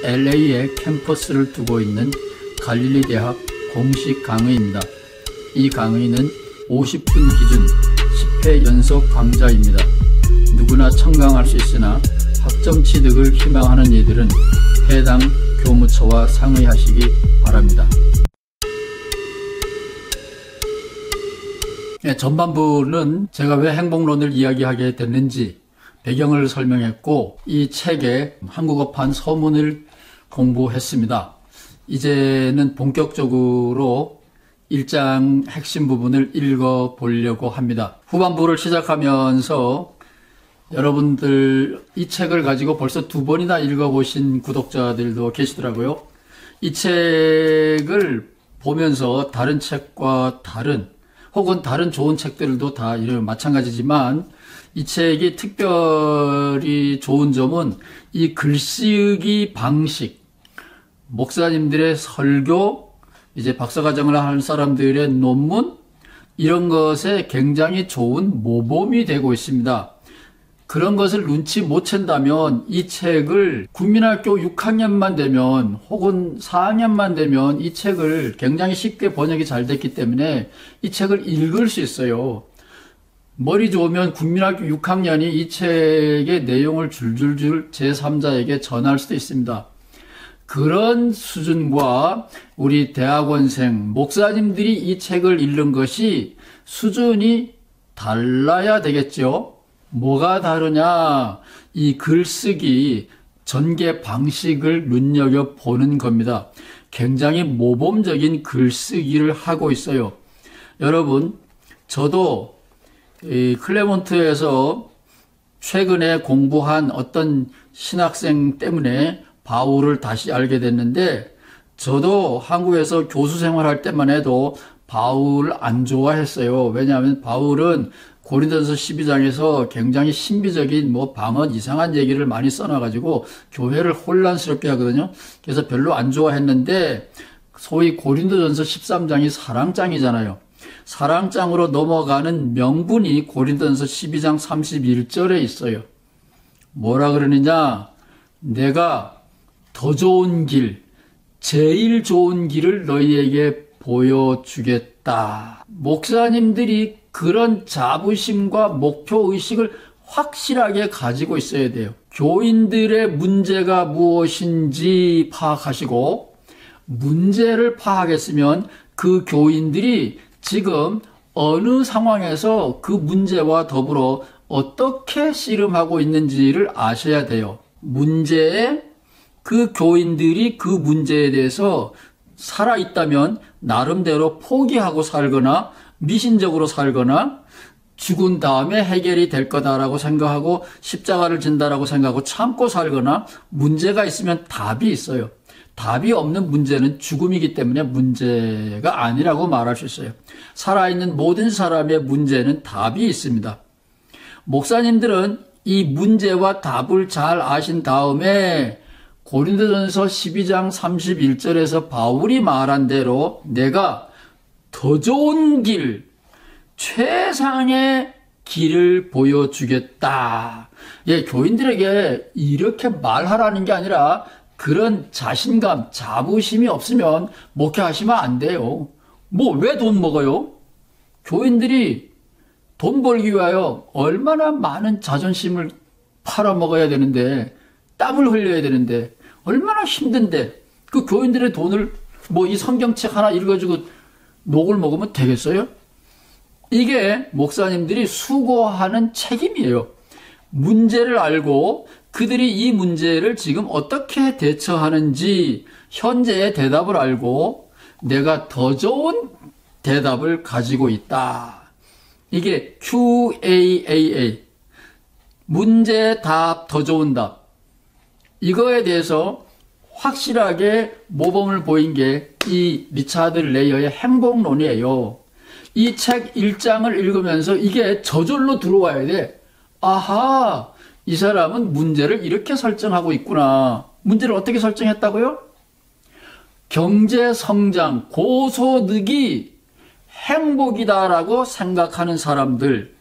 LA에 캠퍼스를 두고 있는 갈릴리 대학 공식 강의입니다. 이 강의는 50분 기준 10회 연속 강좌입니다. 누구나 청강할 수 있으나 학점 취득을 희망하는 이들은 해당 교무처와 상의하시기 바랍니다. 전반부는 제가 왜 행복론을 이야기하게 됐는지 배경을 설명했고, 이 책의 한국어판 서문을 공부했습니다. 이제는 본격적으로 1장 핵심 부분을 읽어보려고 합니다. 후반부를 시작하면서 여러분들 이 책을 가지고 벌써 2번이나 읽어보신 구독자들도 계시더라고요. 이 책을 보면서 다른 책과 혹은 다른 좋은 책들도 다 마찬가지지만, 이 책이 특별히 좋은 점은 이 글쓰기 방식, 목사님들의 설교, 이제 박사과정을 하는 사람들의 논문, 이런 것에 굉장히 좋은 모범이 되고 있습니다. 그런 것을 눈치 못 챈다면 이 책을 국민학교 6학년만 되면 혹은 4학년만 되면 이 책을 굉장히 쉽게 번역이 잘 됐기 때문에 이 책을 읽을 수 있어요. 머리 좋으면 국민학교 6학년이 이 책의 내용을 줄줄줄 제3자에게 전할 수도 있습니다. 그런 수준과 우리 대학원생, 목사님들이 이 책을 읽는 것이 수준이 달라야 되겠죠. 뭐가 다르냐? 이 글쓰기, 전개 방식을 눈여겨보는 겁니다. 굉장히 모범적인 글쓰기를 하고 있어요. 여러분, 저도 이 클레몬트에서 최근에 공부한 어떤 신학생 때문에 바울을 다시 알게 됐는데, 저도 한국에서 교수 생활할 때만 해도 바울을 안 좋아했어요. 왜냐하면 바울은 고린도전서 12장에서 굉장히 신비적인 방언 이상한 얘기를 많이 써놔가지고 교회를 혼란스럽게 하거든요. 그래서 별로 안 좋아했는데, 소위 고린도전서 13장이 사랑장이잖아요. 사랑장으로 넘어가는 명분이 고린도전서 12장 31절에 있어요. 뭐라 그러느냐? 내가 더 좋은 길, 제일 좋은 길을 너희에게 보여주겠다. 목사님들이 그런 자부심과 목표의식을 확실하게 가지고 있어야 돼요. 교인들의 문제가 무엇인지 파악하시고, 문제를 파악했으면 그 교인들이 지금 어느 상황에서 그 문제와 더불어 어떻게 씨름하고 있는지를 아셔야 돼요. 문제에 그 교인들이 그 문제에 대해서 살아있다면 나름대로 포기하고 살거나 미신적으로 살거나 죽은 다음에 해결이 될 거다라고 생각하고 십자가를 진다라고 생각하고 참고 살거나, 문제가 있으면 답이 있어요. 답이 없는 문제는 죽음이기 때문에 문제가 아니라고 말할 수 있어요. 살아있는 모든 사람의 문제는 답이 있습니다. 목사님들은 이 문제와 답을 잘 아신 다음에 고린도전서 12장 31절에서 바울이 말한 대로 내가 더 좋은 길, 최상의 길을 보여주겠다. 교인들에게 이렇게 말하라는 게 아니라 그런 자신감, 자부심이 없으면 목회하시면 안 돼요. 왜 돈 먹어요? 교인들이 돈 벌기 위하여 얼마나 많은 자존심을 팔아먹어야 되는데, 땀을 흘려야 되는데, 얼마나 힘든데, 그 교인들의 돈을 이 성경책 하나 읽어주고 녹을 먹으면 되겠어요? 이게 목사님들이 수고하는 책임이에요. 문제를 알고 그들이 이 문제를 지금 어떻게 대처하는지 현재의 대답을 알고 내가 더 좋은 대답을 가지고 있다. 이게 QAAA, 문제, 답, 더 좋은 답. 이거에 대해서 확실하게 모범을 보인 게 이 리차드 레이어의 행복론이에요. 이 책 1장을 읽으면서 이게 저절로 들어와야 돼. 아하, 이 사람은 문제를 이렇게 설정하고 있구나. 문제를 어떻게 설정했다고요? 경제 성장, 고소득이 행복이다라고 생각하는 사람들.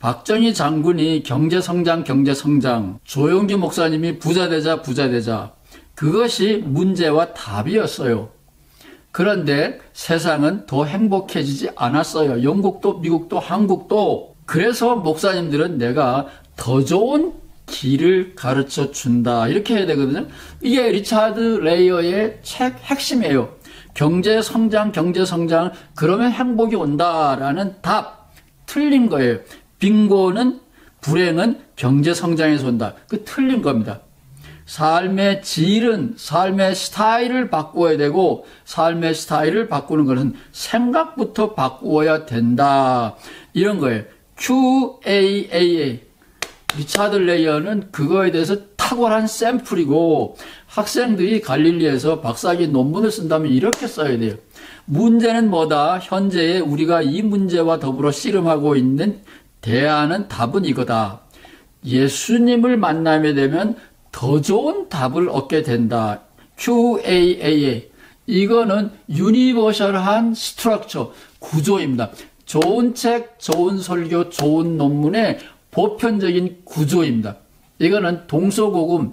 박정희 장군이 경제성장, 조영기 목사님이 부자되자, 그것이 문제와 답이었어요. 그런데 세상은 더 행복해지지 않았어요. 영국도, 미국도, 한국도. 그래서 목사님들은 내가 더 좋은 길을 가르쳐 준다, 이렇게 해야 되거든요. 이게 리차드 레이어의 책 핵심이에요. 경제성장, 그러면 행복이 온다라는 답, 틀린 거예요. 빙고는, 불행은 경제성장에서 온다. 그 틀린 겁니다. 삶의 질은, 삶의 스타일을 바꾸어야 되고, 삶의 스타일을 바꾸는 것은 생각부터 바꾸어야 된다, 이런 거예요. QAAA. 리차드 레이어는 그거에 대해서 탁월한 샘플이고, 학생들이 갈릴리에서 박사학위 논문을 쓴다면 이렇게 써야 돼요. 문제는 뭐다? 현재의 우리가 이 문제와 더불어 씨름하고 있는 대안은, 답은 이거다. 예수님을 만나게 되면 더 좋은 답을 얻게 된다. QAAA. 이거는 유니버셜한 스트럭처, 구조입니다. 좋은 책, 좋은 설교, 좋은 논문의 보편적인 구조입니다. 이거는 동서고금,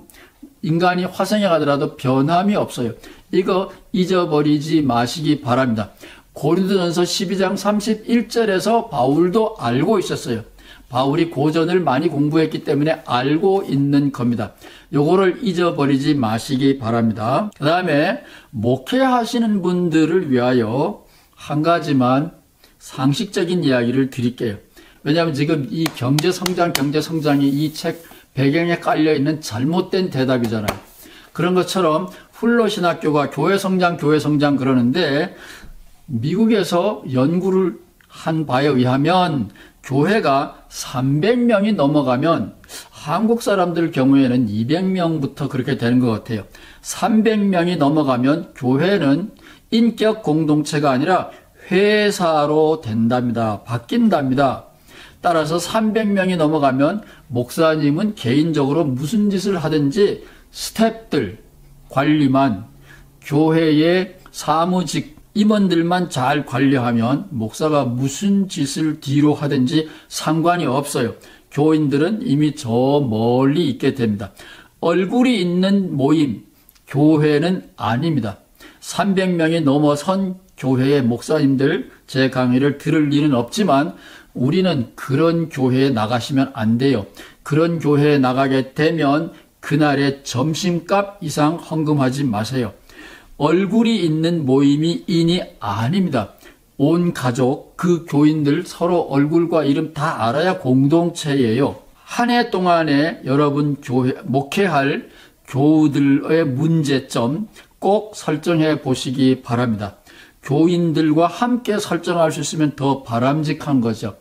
인간이 화성에 가더라도 변함이 없어요. 이거 잊어버리지 마시기 바랍니다. 고린도전서 12장 31절에서 바울도 알고 있었어요. 바울이 고전을 많이 공부했기 때문에 알고 있는 겁니다. 요거를 잊어버리지 마시기 바랍니다. 그 다음에 목회하시는 분들을 위하여 한 가지만 상식적인 이야기를 드릴게요. 왜냐하면 지금 이 경제성장이 이 책 배경에 깔려있는 잘못된 대답이잖아요. 그런 것처럼 훌러신학교가 교회성장 그러는데, 미국에서 연구를 한 바에 의하면 교회가 300명이 넘어가면, 한국 사람들 경우에는 200명부터 그렇게 되는 것 같아요. 300명이 넘어가면 교회는 인격 공동체가 아니라 회사로 된답니다. 바뀐답니다. 따라서 300명이 넘어가면 목사님은 개인적으로 무슨 짓을 하든지 스태프들, 관리만, 교회의 사무직 임원들만 잘 관리하면 목사가 무슨 짓을 뒤로 하든지 상관이 없어요. 교인들은 이미 저 멀리 있게 됩니다. 얼굴이 있는 모임, 교회는 아닙니다. 300명이 넘어선 교회의 목사님들, 제 강의를 들을 일은 없지만 우리는 그런 교회에 나가시면 안 돼요. 그런 교회에 나가게 되면 그날의 점심값 이상 헌금하지 마세요. 얼굴이 있는 모임이 인이 아닙니다. 온 가족, 그 교인들 서로 얼굴과 이름 다 알아야 공동체예요. 한 해 동안에 여러분 목회할 교우들의 문제점 꼭 설정해 보시기 바랍니다. 교인들과 함께 설정할 수 있으면 더 바람직한 거죠.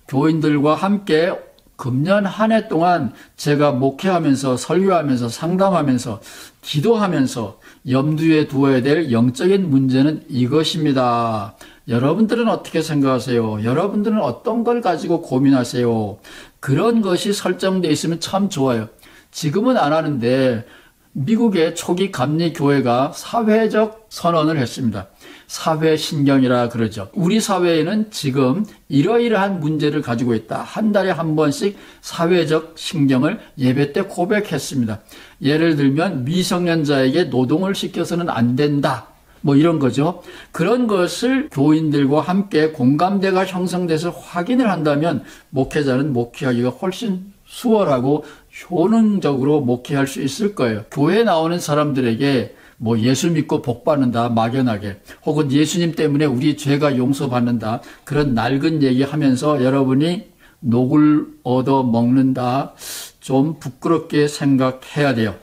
교인들과 함께 금년 한 해 동안 제가 목회하면서, 설교하면서, 상담하면서, 기도하면서 염두에 두어야 될 영적인 문제는 이것입니다. 여러분들은 어떻게 생각하세요? 여러분들은 어떤 걸 가지고 고민하세요? 그런 것이 설정되어 있으면 참 좋아요. 지금은 안 하는데 미국의 초기 감리교회가 사회적 선언을 했습니다. 사회신경이라 그러죠. 우리 사회에는 지금 이러이러한 문제를 가지고 있다. 한 달에 한 번씩 사회적 신경을 예배 때 고백했습니다. 예를 들면 미성년자에게 노동을 시켜서는 안 된다. 뭐 이런 거죠. 그런 것을 교인들과 함께 공감대가 형성돼서 확인을 한다면 목회자는 목회하기가 훨씬 수월하고 효능적으로 목회할 수 있을 거예요. 교회에 나오는 사람들에게 뭐 예수 믿고 복 받는다 막연하게, 혹은 예수님 때문에 우리 죄가 용서받는다, 그런 낡은 얘기하면서 여러분이 녹을 얻어 먹는다, 좀 부끄럽게 생각해야 돼요.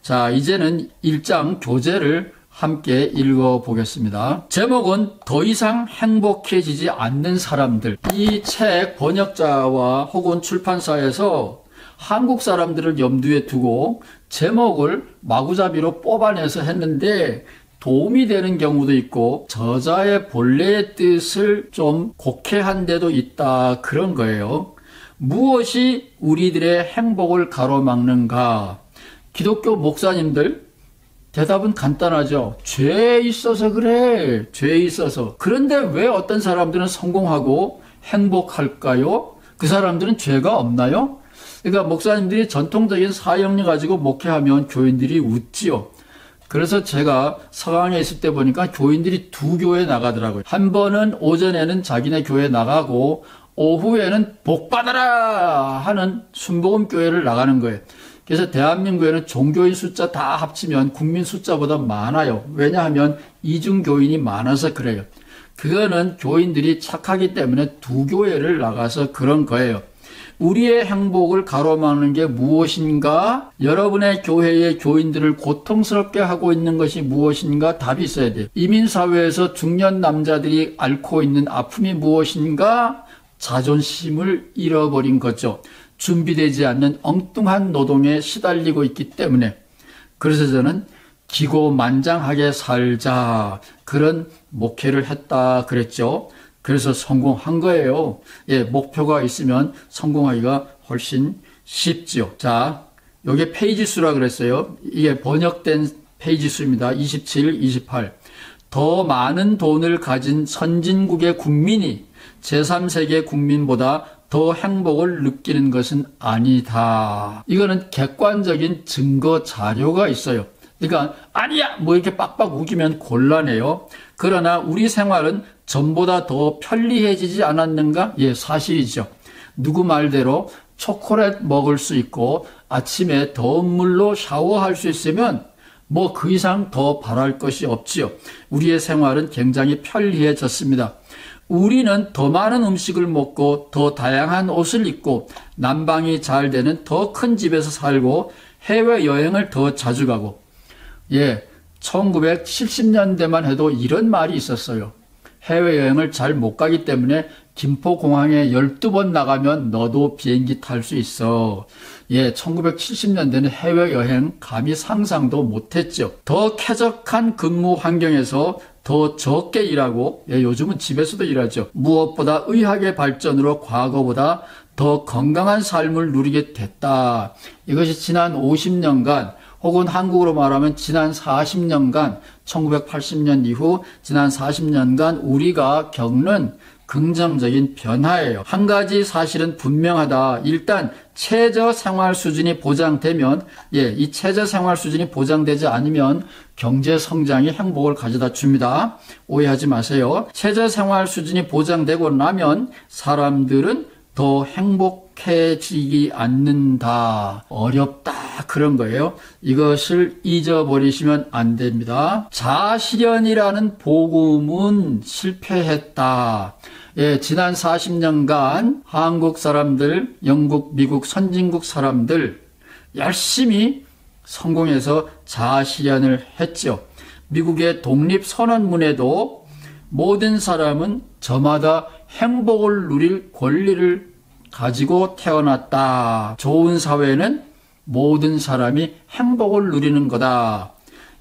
자, 이제는 1장 교재를 함께 읽어보겠습니다. 제목은 더 이상 행복해지지 않는 사람들. 이 책 번역자와 혹은 출판사에서 한국 사람들을 염두에 두고 제목을 마구잡이로 뽑아내서 했는데 도움이 되는 경우도 있고 저자의 본래의 뜻을 좀 곡해한 데도 있다, 그런 거예요. 무엇이 우리들의 행복을 가로막는가? 기독교 목사님들 대답은 간단하죠. 죄에 있어서 그래. 죄에 있어서. 그런데 왜 어떤 사람들은 성공하고 행복할까요? 그 사람들은 죄가 없나요? 그러니까 목사님들이 전통적인 사역리 가지고 목회하면 교인들이 웃지요. 그래서 제가 서강에 있을 때 보니까 교인들이 두 교회 나가더라고요. 한 번은 오전에는 자기네 교회 나가고 오후에는 복 받아라 하는 순복음 교회를 나가는 거예요. 그래서 대한민국에는 종교인 숫자 다 합치면 국민 숫자보다 많아요. 왜냐하면 이중교인이 많아서 그래요. 그거는 교인들이 착하기 때문에 두 교회를 나가서 그런 거예요. 우리의 행복을 가로막는 게 무엇인가? 여러분의 교회의 교인들을 고통스럽게 하고 있는 것이 무엇인가? 답이 있어야 돼요. 이민사회에서 중년 남자들이 앓고 있는 아픔이 무엇인가? 자존심을 잃어버린 거죠. 준비되지 않는 엉뚱한 노동에 시달리고 있기 때문에. 그래서 저는 기고만장하게 살자, 그런 목회를 했다 그랬죠. 그래서 성공한 거예요. 예, 목표가 있으면 성공하기가 훨씬 쉽지요. 자, 요게 페이지 수라 그랬어요. 이게 번역된 페이지 수입니다. 27, 28. 더 많은 돈을 가진 선진국의 국민이 제3세계 국민보다 더 행복을 느끼는 것은 아니다. 이거는 객관적인 증거 자료가 있어요. 그러니까 아니야 뭐 이렇게 빡빡 우기면 곤란해요. 그러나 우리 생활은 전보다 더 편리해지지 않았는가? 예, 사실이죠. 누구 말대로 초콜릿 먹을 수 있고 아침에 더운 물로 샤워할 수 있으면 뭐 그 이상 더 바랄 것이 없지요. 우리의 생활은 굉장히 편리해졌습니다. 우리는 더 많은 음식을 먹고 더 다양한 옷을 입고 난방이 잘 되는 더 큰 집에서 살고 해외여행을 더 자주 가고, 예, 1970년대만 해도 이런 말이 있었어요. 해외여행을 잘 못 가기 때문에 김포공항에 12번 나가면 너도 비행기 탈 수 있어. 예, 1970년대는 해외여행 감히 상상도 못했죠. 더 쾌적한 근무 환경에서 더 적게 일하고, 예, 요즘은 집에서도 일하죠. 무엇보다 의학의 발전으로 과거보다 더 건강한 삶을 누리게 됐다. 이것이 지난 50년간 혹은 한국으로 말하면 지난 40년간, 1980년 이후 지난 40년간 우리가 겪는 긍정적인 변화예요. 한 가지 사실은 분명하다. 일단 최저 생활 수준이 보장되면, 예, 이 최저 생활 수준이 보장되지 않으면 경제 성장이 행복을 가져다 줍니다. 오해하지 마세요. 최저 생활 수준이 보장되고 나면 사람들은 더 행복해지지 않는다. 어렵다. 그런 거예요. 이것을 잊어버리시면 안 됩니다. 자아실현이라는 복음은 실패했다. 예, 지난 40년간 한국 사람들, 영국, 미국, 선진국 사람들 열심히 성공해서 자아실현을 했죠. 미국의 독립선언문에도 모든 사람은 저마다 행복을 누릴 권리를 가지고 태어났다. 좋은 사회는 모든 사람이 행복을 누리는 거다.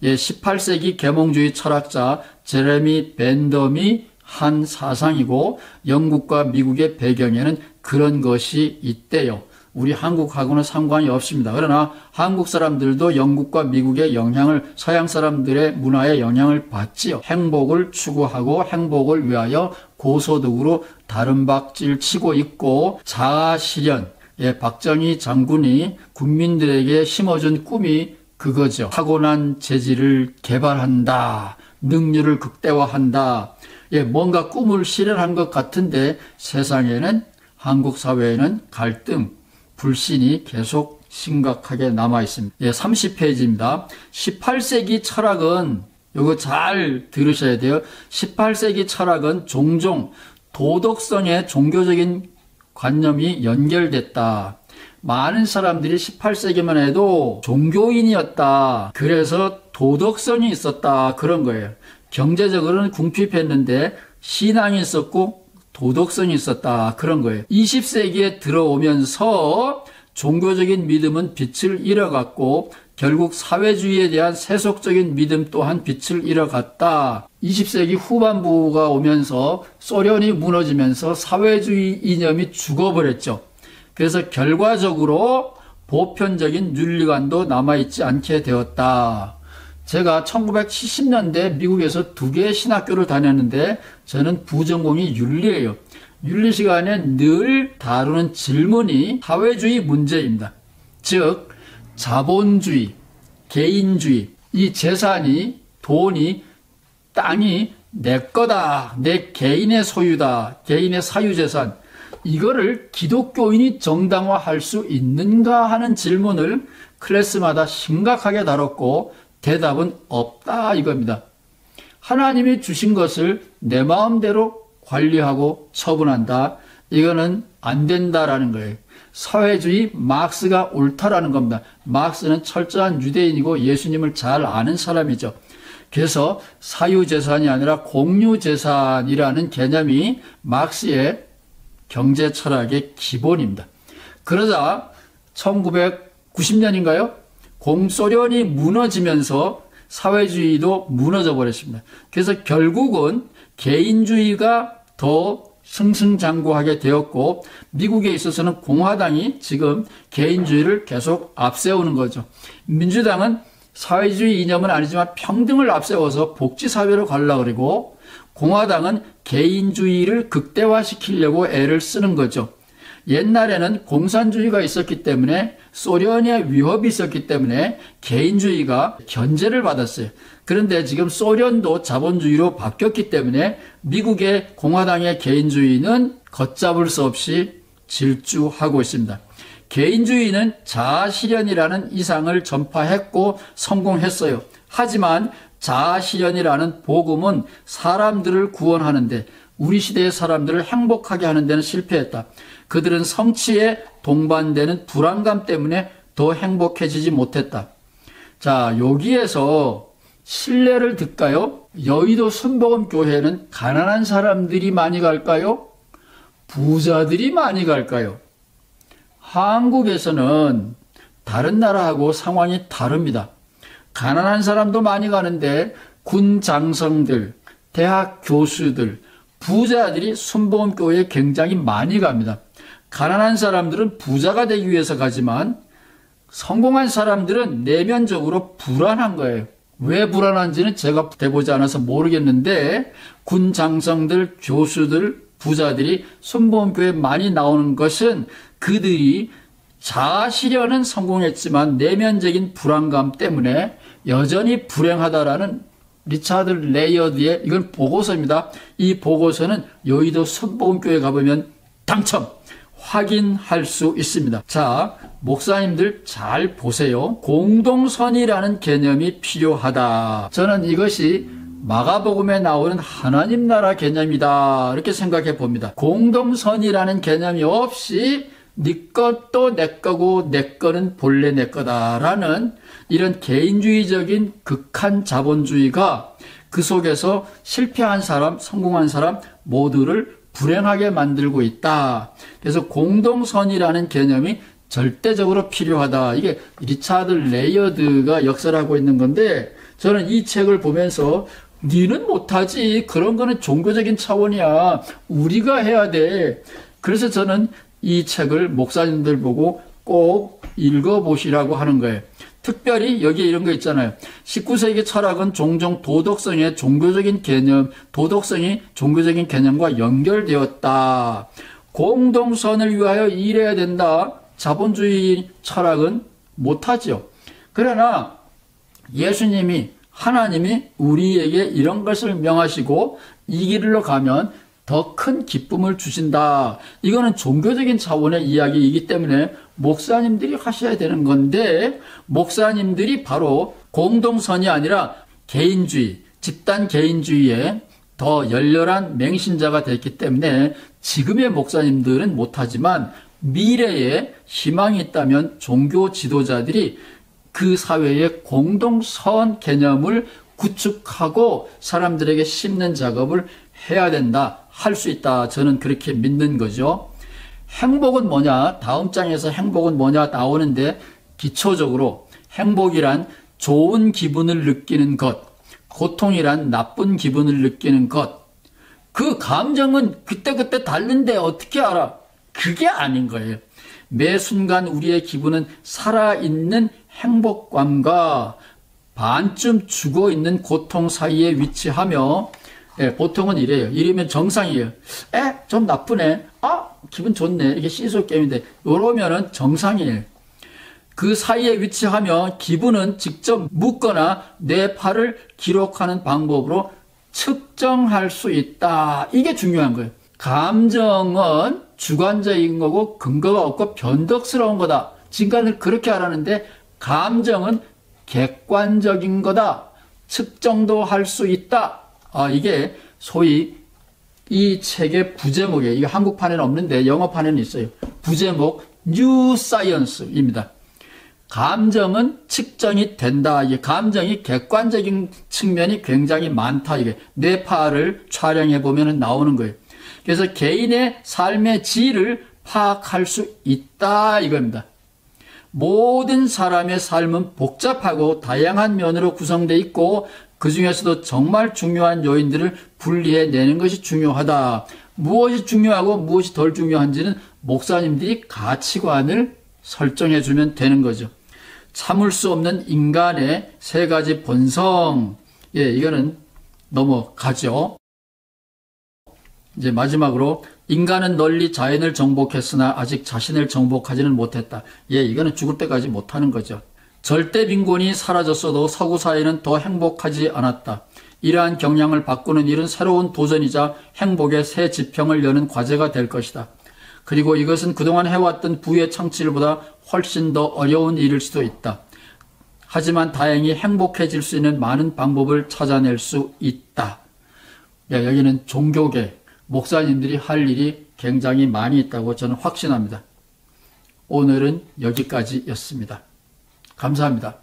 예, 18세기 계몽주의 철학자 제레미 벤덤이 한 사상이고 영국과 미국의 배경에는 그런 것이 있대요. 우리 한국하고는 상관이 없습니다. 그러나 한국 사람들도 영국과 미국의 영향을, 서양 사람들의 문화의 영향을 받지요. 행복을 추구하고 행복을 위하여 고소득으로 다른박질 치고 있고, 자아실현, 예, 박정희 장군이 국민들에게 심어준 꿈이 그거죠. 타고난 재질을 개발한다. 능률을 극대화한다. 예, 뭔가 꿈을 실현한 것 같은데 세상에는, 한국 사회에는 갈등, 불신이 계속 심각하게 남아 있습니다. 예, 30페이지입니다. 18세기 철학은, 이거 잘 들으셔야 돼요. 18세기 철학은 종종 도덕성의 종교적인 관념이 연결됐다. 많은 사람들이 18세기만 해도 종교인이었다. 그래서 도덕성이 있었다. 그런 거예요. 경제적으로는 궁핍했는데 신앙이 있었고 도덕성이 있었다. 그런 거예요. 20세기에 들어오면서 종교적인 믿음은 빛을 잃어갔고 결국 사회주의에 대한 세속적인 믿음 또한 빛을 잃어갔다. 20세기 후반부가 오면서 소련이 무너지면서 사회주의 이념이 죽어버렸죠. 그래서 결과적으로 보편적인 윤리관도 남아있지 않게 되었다. 제가 1970년대 미국에서 2개의 신학교를 다녔는데 저는 부전공이 윤리예요. 윤리 시간에 늘 다루는 질문이 사회주의 문제입니다. 즉 자본주의, 개인주의, 이 재산이, 돈이, 땅이 내 거다, 내 개인의 소유다, 개인의 사유재산, 이거를 기독교인이 정당화할 수 있는가 하는 질문을 클래스마다 심각하게 다뤘고 대답은 없다 이겁니다. 하나님이 주신 것을 내 마음대로 관리하고 처분한다. 이거는 안 된다라는 거예요. 사회주의 막스가 옳다라는 겁니다. 막스는 철저한 유대인이고 예수님을 잘 아는 사람이죠. 그래서 사유재산이 아니라 공유재산이라는 개념이 막스의 경제 철학의 기본입니다. 그러자 1990년인가요? 공소련이 무너지면서 사회주의도 무너져 버렸습니다. 그래서 결국은 개인주의가 더 승승장구하게 되었고 미국에 있어서는 공화당이 지금 개인주의를 계속 앞세우는 거죠. 민주당은 사회주의 이념은 아니지만 평등을 앞세워서 복지사회로 가려고 그러고 공화당은 개인주의를 극대화시키려고 애를 쓰는 거죠. 옛날에는 공산주의가 있었기 때문에 소련의 위협이 있었기 때문에 개인주의가 견제를 받았어요. 그런데 지금 소련도 자본주의로 바뀌었기 때문에 미국의 공화당의 개인주의는 걷잡을 수 없이 질주하고 있습니다. 개인주의는 자아실현이라는 이상을 전파했고 성공했어요. 하지만 자아실현이라는 복음은 사람들을 구원하는데 우리 시대의 사람들을 행복하게 하는 데는 실패했다. 그들은 성취에 동반되는 불안감 때문에 더 행복해지지 못했다. 자, 여기에서 신뢰를 듣까요? 여의도 순복음교회는 가난한 사람들이 많이 갈까요? 부자들이 많이 갈까요? 한국에서는 다른 나라하고 상황이 다릅니다. 가난한 사람도 많이 가는데 군 장성들, 대학 교수들, 부자들이 순복음교회에 굉장히 많이 갑니다. 가난한 사람들은 부자가 되기 위해서 가지만 성공한 사람들은 내면적으로 불안한 거예요. 왜 불안한지는 제가 돼보지 않아서 모르겠는데 군 장성들, 교수들, 부자들이 순복음교회에 많이 나오는 것은 그들이 자아실현은 성공했지만 내면적인 불안감 때문에 여전히 불행하다라는 리차드 레이어드의 이건 보고서입니다. 이 보고서는 여의도 순복음교회 가보면 당첨 확인할 수 있습니다. 자, 목사님들 잘 보세요. 공동선이라는 개념이 필요하다. 저는 이것이 마가복음에 나오는 하나님 나라 개념이다 이렇게 생각해 봅니다. 공동선이라는 개념이 없이 네 것도 내 거고 내 거는 본래 내 거다라는 이런 개인주의적인 극한 자본주의가 그 속에서 실패한 사람, 성공한 사람 모두를 불행하게 만들고 있다. 그래서 공동선이라는 개념이 절대적으로 필요하다. 이게 리차드 레이어드가 역설하고 있는 건데 저는 이 책을 보면서 니는 못하지. 그런 거는 종교적인 차원이야. 우리가 해야 돼. 그래서 저는 이 책을 목사님들 보고 꼭 읽어보시라고 하는 거예요. 특별히 여기에 이런 거 있잖아요. 19세기 철학은 종종 도덕성의 종교적인 개념, 도덕성이 종교적인 개념과 연결되었다. 공동선을 위하여 일해야 된다. 자본주의 철학은 못하죠. 그러나 예수님이 하나님이 우리에게 이런 것을 명하시고 이 길로 가면 더 큰 기쁨을 주신다. 이거는 종교적인 차원의 이야기이기 때문에 목사님들이 하셔야 되는 건데 목사님들이 바로 공동선이 아니라 개인주의, 집단 개인주의에 더 열렬한 맹신자가 됐기 때문에 지금의 목사님들은 못하지만 미래에 희망이 있다면 종교 지도자들이 그 사회의 공동선 개념을 구축하고 사람들에게 심는 작업을 해야 된다. 할 수 있다. 저는 그렇게 믿는 거죠. 행복은 뭐냐? 다음 장에서 행복은 뭐냐 나오는데 기초적으로 행복이란 좋은 기분을 느끼는 것, 고통이란 나쁜 기분을 느끼는 것. 그 감정은 그때그때 다른데 어떻게 알아? 그게 아닌 거예요. 매 순간 우리의 기분은 살아있는 행복감과 반쯤 죽어있는 고통 사이에 위치하며 예, 보통은 이래요. 이러면 정상이에요. 좀 나쁘네. 기분 좋네. 이게 시소 게임인데, 이러면은 정상이에요. 그 사이에 위치하며 기분은 직접 묻거나 뇌파를 기록하는 방법으로 측정할 수 있다. 이게 중요한 거예요. 감정은 주관적인 거고 근거가 없고 변덕스러운 거다. 지금까지 그렇게 알았는데 감정은 객관적인 거다. 측정도 할 수 있다. 이게 소위 이 책의 부제목이에요. 이게 한국판에는 없는데 영어판에는 있어요. 부제목 New Science입니다. 감정은 측정이 된다. 이게 감정이 객관적인 측면이 굉장히 많다. 이게 뇌파를 촬영해 보면 나오는 거예요. 그래서 개인의 삶의 질을 파악할 수 있다 이겁니다. 모든 사람의 삶은 복잡하고 다양한 면으로 구성되어 있고 그 중에서도 정말 중요한 요인들을 분리해내는 것이 중요하다. 무엇이 중요하고 무엇이 덜 중요한지는 목사님들이 가치관을 설정해 주면 되는 거죠. 참을 수 없는 인간의 세 가지 본성. 이거는 넘어가죠. 이제 마지막으로 인간은 널리 자연을 정복했으나 아직 자신을 정복하지는 못했다. 이거는 죽을 때까지 못하는 거죠. 절대 빈곤이 사라졌어도 서구 사회는 더 행복하지 않았다. 이러한 경향을 바꾸는 일은 새로운 도전이자 행복의 새 지평을 여는 과제가 될 것이다. 그리고 이것은 그동안 해왔던 부의 창출보다 훨씬 더 어려운 일일 수도 있다. 하지만 다행히 행복해질 수 있는 많은 방법을 찾아낼 수 있다. 여기는 종교계, 목사님들이 할 일이 굉장히 많이 있다고 저는 확신합니다. 오늘은 여기까지였습니다. 감사합니다.